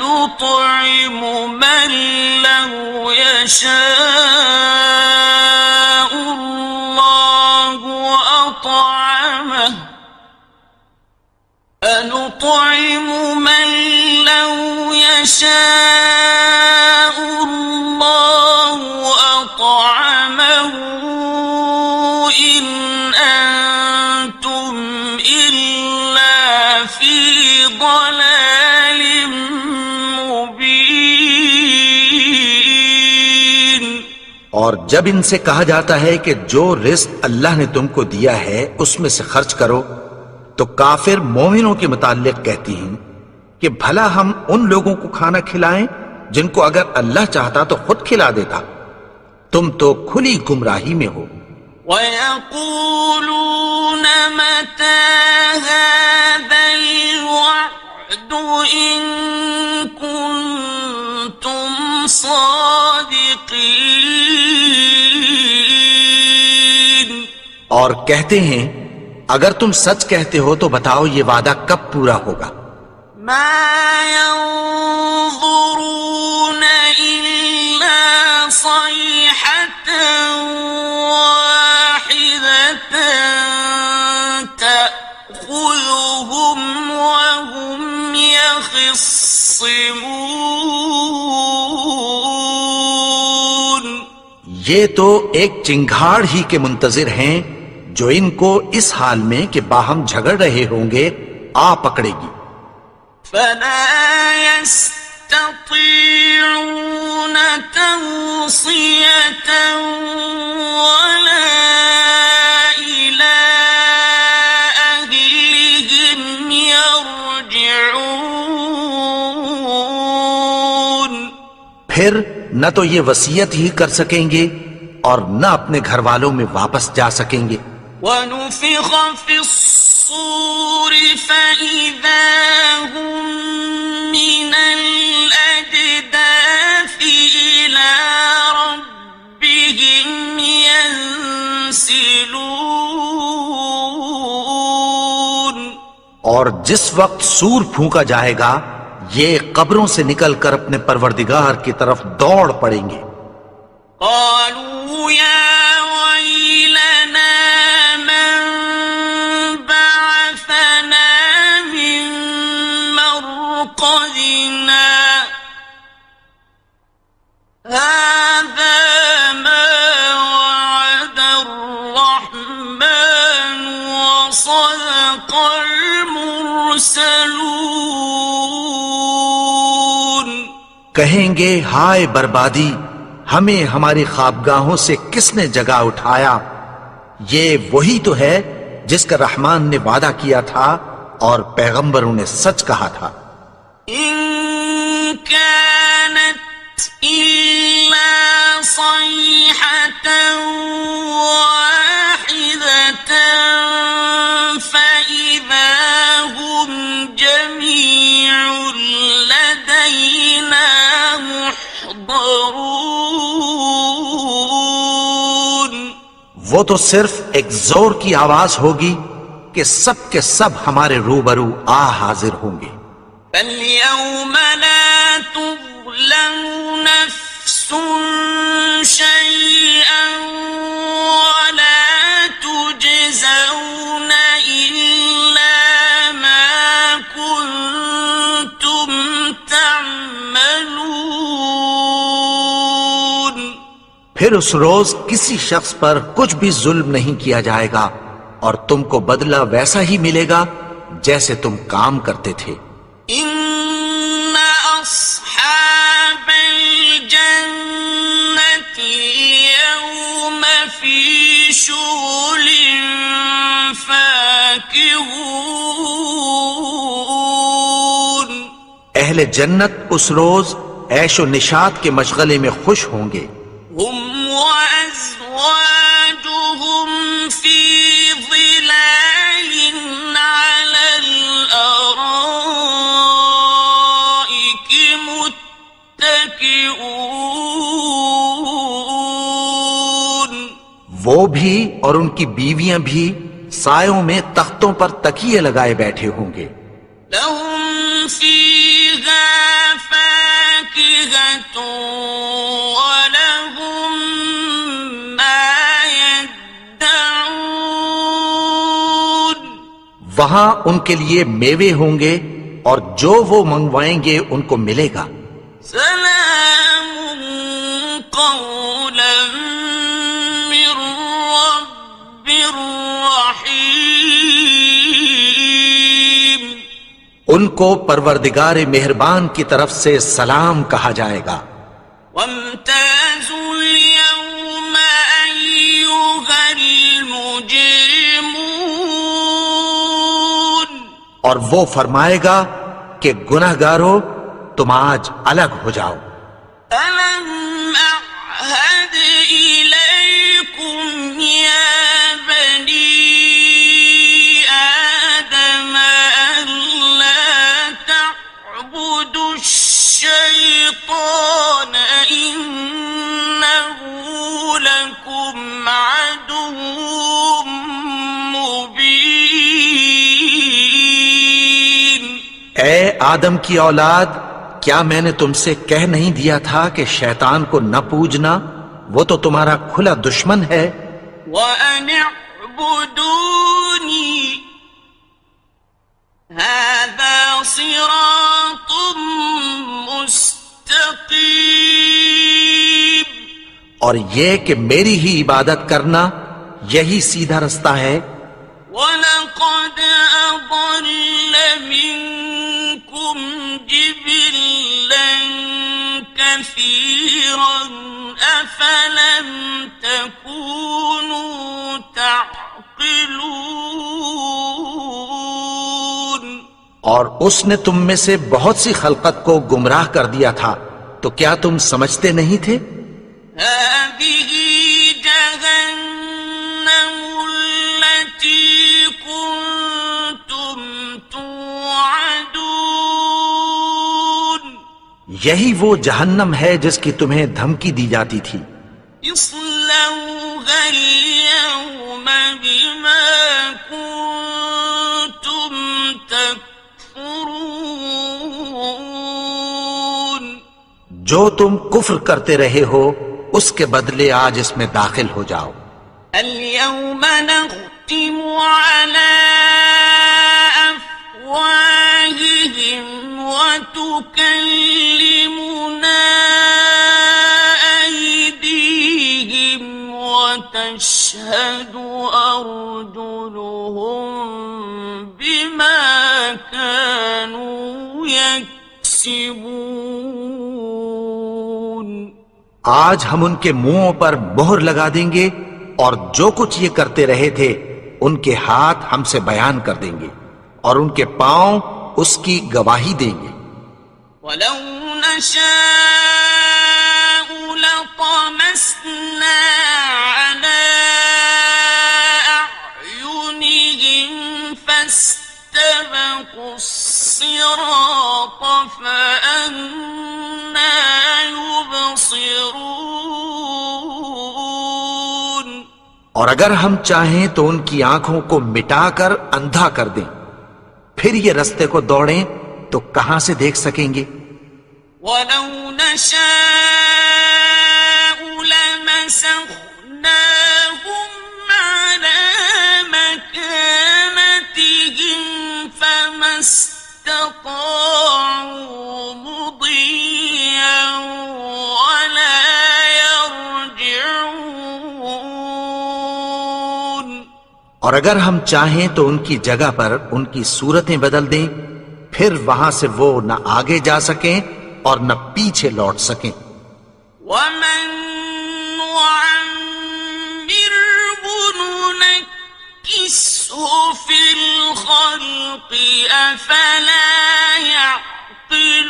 أنطعم من لو يشاء الله أطعمه أنطعم من لو يشاء الله أطعمه إن أنتم إلا في ضلال مبين. اور جب ان سے کہا جاتا ہے کہ جو رزق اللہ نے تم کو دیا ہے اس میں سے خرچ کرو، تو کافر مومنوں کے متعلق کہتی ہیں کہ بھلا ہم ان لوگوں کو کھانا کھلائیں جن کو اگر اللہ چاہتا تو خود کھلا دیتا، تم تو کھلی گمراہی میں ہو۔ وَيَقُولُونَ مَتَى هَذَا الْوَعْدُ إِن كُنتُمْ صَادِقِينَ، اور کہتے ہیں اگر تم سچ کہتے ہو تو بتاؤ یہ وعدہ کب پورا ہوگا۔ مَا يَنظُرُونَ إِلَّا صَيْحَةً وَاحِدَةً تَأْخُذُهُمْ وَهُمْ يَخِصِّمُونَ، یہ تو ایک چنگھاڑ ہی کے منتظر ہیں جو ان کو اس حال میں کہ باہم جھگڑ رہے ہوں گے آ پکڑے گی۔ فَلَا يَسْتَطِيعُونَ تَوْصِيَةً وَلَا إِلَىٰ أَهْلِهِمْ يَرْجِعُونَ، پھر نہ تو یہ وصیت ہی کر سکیں گے اور نہ اپنے گھر والوں میں واپس جا سکیں گے۔ وَنُفِخَ فِي الصُّورِ فَإِذَا هُم مِّنَ الْأَجْدَاثِ إِلَىٰ رَبِّهِمْ يَنسِلُونَ، اور جس وقت سور پھونکا جائے گا یہ قبروں سے نکل کر اپنے پروردگار کی طرف دوڑ پڑیں گے۔ قالوا يا ويلنا من بعثنا من مرقدنا هذا ما وعد الرحمن وصدق المرسلون، کہیں گے ہائے بربادی، ہمیں ہماری خوابگاہوں سے کس نے جگا اٹھایا، یہ وہی تو ہے جس کا رحمان نے وعدہ کیا تھا اور پیغمبروں نے سچ کہا تھا۔ إن كانت إلا صيحة واحدة فإذا هم جميع لدينا محضرون، وہ تو صرف ایک زور کی آواز ہوگی کہ سب کے سب ہمارے روبرو آ حاضر ہوں گے۔ فَالْيَوْمَ لَا تُظْلَمُ نَفْسٌ شَيْئًا وَلَا تُجْزَوْنَ إِلَّا مَا كُنتُمْ تَعْمَلُونَ، پھر اس روز کسی شخص پر کچھ بھی ظلم نہیں کیا جائے گا اور تم کو بدلہ ویسا ہی ملے گا جیسے تم کام کرتے تھے۔ إِنَّ أَصْحَابَ الْجَنَّةِ الْيَوْمَ فِي شُغُلٍ فَاكِهُونَ، اہل جنت اس روز عیش و نشاط کے مشغلے میں خوش ہوں گے۔ هُمْ وَأَزْوَاجُهُمْ فِي ظِلَالٍ عَلَى الْأَرَائِكِ مُتَّكِئُونَ، وہ بھی اور ان کی بیویاں بھی سایوں میں تختوں پر تکیے لگائے بیٹھے ہوں گے۔ لَهُمْ فِيهَا فَاكِهَةٌ وَلَهُمْ مَا يَدَّعُونَ، وہاں ان کے لیے میوے ہوں گے اور جو وہ منگوائیں گے ان کو ملے گا۔ سلام قولا من رب رحیم، ان کو پروردگار مہربان کی طرف سے سلام کہا جائے گا۔ وامتازوا اليوم مجرمون اور وہ فرمائے گا کہ گنہگارو تم آج الگ ہو جاؤ. ألم أعهد إليكم يا بني آدم ألا تعبدوا الشيطان إنه لكم عدو مبين. اے آدم کی اولاد، کیا میں نے تم سے کہہ نہیں دیا تھا کہ شیطان کو نہ پوجنا، وہ تو تمہارا کھلا دشمن ہے. وَأَنِ اعْبُدُونِي هَذَا صِرَاطٌ مُسْتَقِيمٌ. اور یہ کہ میری ہی عبادت کرنا یہی سیدھا رستہ ہے. وَلَقَدْ أَضَلَّ مِنكُمْ جِبِلًّا كَثِيرًا أَفَلَمْ تَكُونُوا تَعْقِلُونَ. اور اس نے تم میں سے بہت سی خلقت کو گمراہ کر دیا تھا، تو کیا تم سمجھتے نہیں تھے؟ هذه جهنم التي كنتم توعدون. یہی وہ جہنم ہے جس کی تمہیں دھمکی دی جاتی تھی. اصلوها اليوم بما كنتم تكفرون. جو تم کفر کرتے رہے ہو اس کے بدلے آج اس میں داخل ہو جاؤ. اليوم نختم على أفواههم وتكلمنا أيديهم وتشهد أرجلهم بما كانوا يكسبون. آج ہم ان کے منہوں پر مہر لگا دیں گے اور جو کچھ یہ کرتے رہے تھے ان کے ہاتھ ہم سے بیان کر دیں گے اور ان کے پاؤں اس کی گواہی دیں گے. وَلَوْ نَشَاءُ لَطَمَسْنَا عَلَىٰ أَعْيُنِهِمْ فَاسْتَبَقُوا الصِّرَاطَ فَأَنَّىٰ يُبْصِرُونَ. اور اگر ہم چاہیں تو ان کی آنکھوں کو مٹا کر اندھا کر دیں، پھر یہ رستے کو دوڑیں تو کہاں سے دیکھ سکیں گے؟ وَلَوْ نَشَاءُ لَمَسَخْنَاهُمْ عَلَىٰ مَكَانَتِهِمْ فَمَا اسْتَطَاعُوا مُضِيًّا وَلَا يَرْجِعُونَ. اور اگر ہم چاہیں تو ان کی جگہ پر ان کی صورتیں بدل دیں، پھر وہاں سے وہ نہ آگے جا سکیں اور نہ پیچھے لوٹ سکیں. وَمَن نُّعَمِّرْهُ نُنَكِّسْهُ فِي الْخَلْقِ أَفَلَا يَعْقِلُونَ.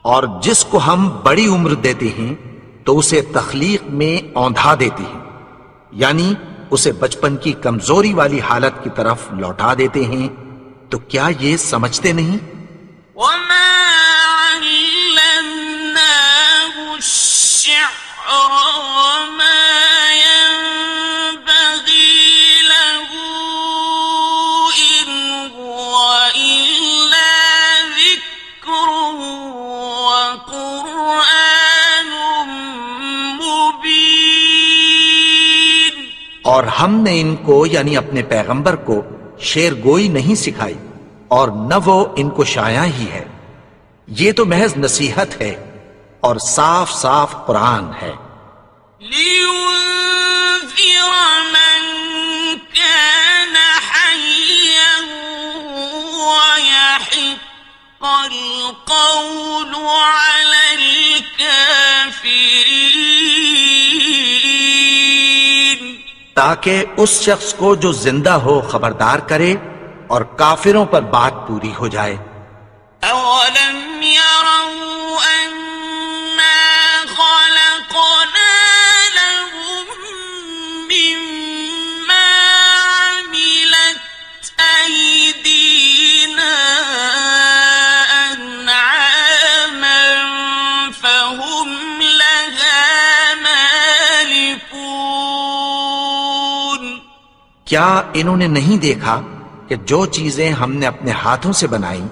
اور جس کو ہم بڑی عمر دیتے ہیں تو اسے تخلیق میں اوندھا دیتے ہیں، یعنی اسے بچپن کی کمزوری والی حالت کی طرف لوٹا دیتے ہیں. تو کیا یہ سمجھتے نہیں؟ وَمَا عَلَّمْنَاهُ الشِّعْرَ وَمَا يَنبَغِي لَهُ إِنْ هُوَ إِلَّا ذِكْرٌ وَقُرْآنٌ مُبِينٌ. اور ہم نے ان کو یعنی اپنے پیغمبر کو شعر گوئی نہیں سکھائی اور نہ وہ ان کو شایع ہی ہے. یہ تو محض نصیحت ہے اور صاف صاف قرآن ہے. لِيُنذِرَ مَن كَانَ حَيًّا وَيَحِقَّ الْقَوْلُ عَلَى الْكَافِرِينَ. تاکہ اس شخص کو جو زندہ ہو خبردار کرے اور کافروں پر بات پوری ہو جائے۔ أولم يروا أنا خلقنا لهم مما عملت أيدينا أنعاما فهم لها مالكون کیا انہوں نے نہیں دیکھا کہ جو چیزیں ہم نے اپنے ہاتھوں سے بنائیں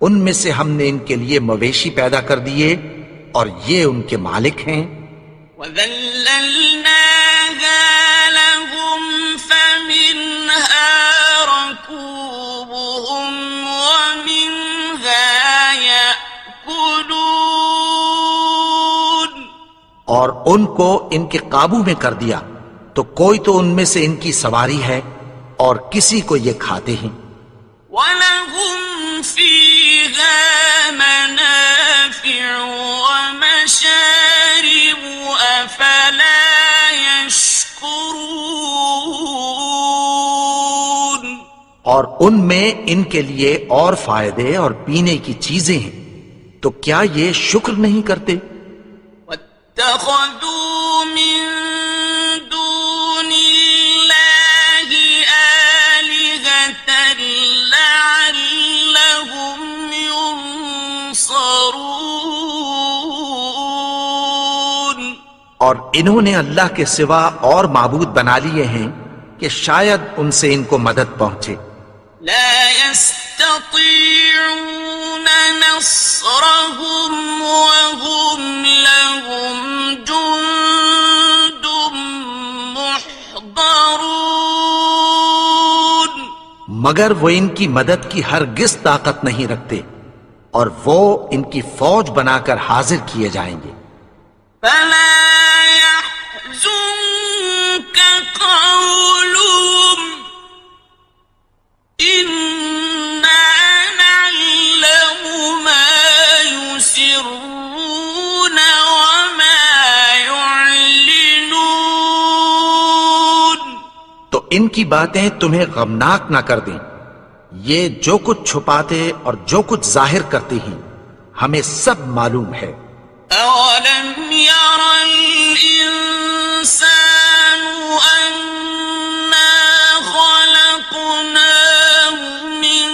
ان میں سے ہم نے ان کے لیے مویشی پیدا کر دیے اور یہ ان کے مالک ہیں؟ وَذَلَّلْنَاهَا لَهُمْ فَمِنْهَا رَكُوبُهُمْ وَمِنْهَا يَأْكُلُونَ اور ان کو ان کے قابو میں کر دیا تو کوئی تو ان میں سے ان کی سواری ہے اور کسی کو یہ کھاتے ہیں۔ وَلَهُمْ فِيهَا مَنَافِعُ وَمَشَارِبُ أَفَلَا يَشْكُرُونَ اور ان میں ان کے لیے اور فائدے اور پینے کی چیزیں ہیں، تو کیا یہ شکر نہیں کرتے؟ وَاتَّخَذُوا مِن دُونِ اللَّهِ آلِهَةً لَعَلَّهُمْ يُنصَرُونَ اور انہوں نے اللہ کے سوا اور معبود بنا لیے ہیں کہ شاید ان سے ان کو مدد پہنچے۔ لا يستطيعون نصرهم وهم لهم جند محضرون مگر وہ ان کی مدد کی ہرگز طاقت نہیں رکھتے اور وہ ان کی فوج بنا کر حاضر کیے جائیں گے۔ فلا يحزنك قولهم إنا نعلم ما يسرون وما يعلنون تو ان کی باتیں تمہیں غمناک نہ کر دیں، یہ جو کچھ چھپاتے اور جو کچھ ظاہر کرتے ہیں ہمیں سب معلوم ہے۔ أولم ير الإنسان أنا خلقناه من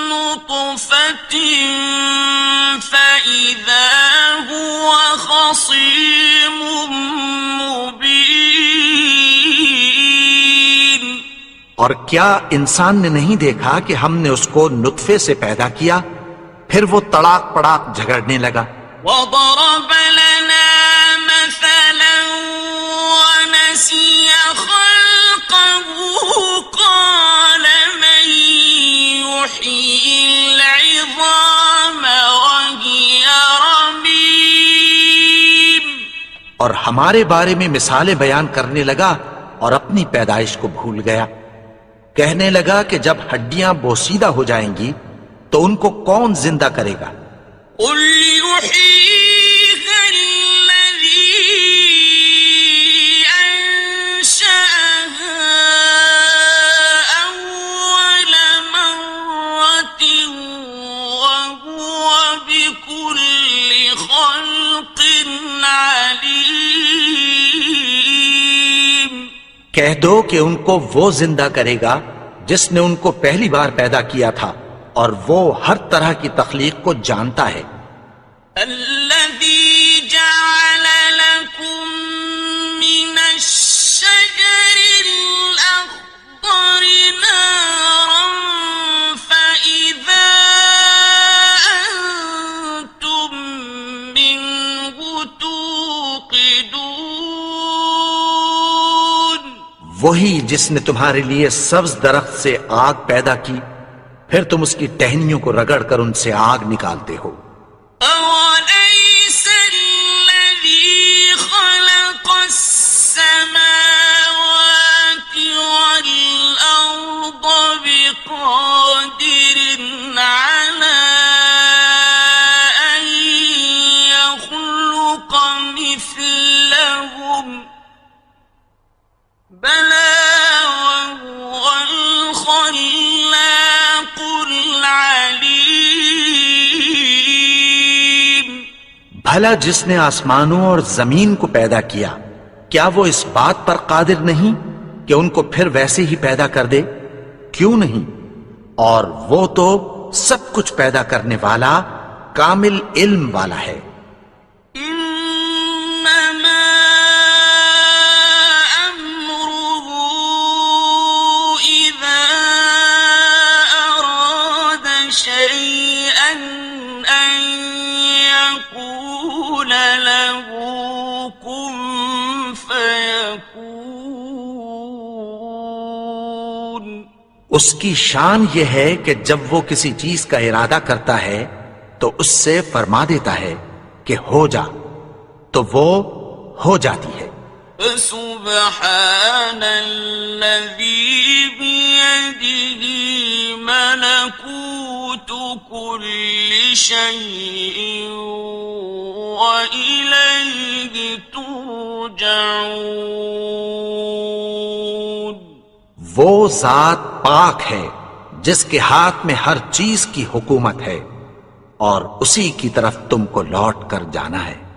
نطفة فإذا هو خصيم مبين اور کیا انسان نے نہیں دیکھا کہ ہم نے اس کو نطفے سے پیدا کیا پھر وہ تڑاک پڑاک جھگڑنے لگا۔ وضرب لنا مثلا ونسي خلقه قال من يحيي العظام وهي رميم اور ہمارے بارے میں مثالیں بیان کرنے لگا اور اپنی پیدائش کو بھول گیا۔ کہنے لگا کہ جب ہڈیاں بوسیدہ ہو جائیں گی تو ان کو کون زندہ کرے گا؟ قل يحييها الذي أنشأها أول مرة وهو بكل خلق عليم کہہ دو کہ ان کو وہ زندہ کرے گا جس نے ان کو پہلی بار پیدا کیا تھا اور وہ ہر طرح کی تخلیق کو جانتا ہے۔ الذي جعل لكم من الشجر الأخضر نارا فإذا أنتم منه توقدون وہی جس نے تمہارے لیے سبز درخت سے آگ پیدا کی پھر تم اس کی ٹہنیوں کو رگڑ کر ان سے آگ نکالتے ہو۔ أوليس الذي خلق السماوات والأرض بقادر على أن يخلق مثلهم بلى بھلا جس نے آسمانوں اور زمین کو پیدا کیا کیا وہ اس بات پر قادر نہیں کہ ان کو پھر ویسے ہی پیدا کر دے؟ کیوں نہیں؟ اور وہ تو سب کچھ پیدا کرنے والا کامل علم والا ہے۔ إنما أمره إذا أراد شيئا أن يقول له كن فيكون۔ اس کی شان یہ ہے کہ جب وہ کسی چیز کا ارادہ کرتا ہے تو اس سے فرما دیتا ہے کہ ہو جا، تو وہ ہو جاتی ہے۔ فسبحان الذي بيده ملكوت كل شيء وإليه ترجعون۔ وہ ذات پاک ہے جس کے ہاتھ میں ہر چیز کی حکومت ہے اور اسی کی طرف تم کو لوٹ کر جانا ہے۔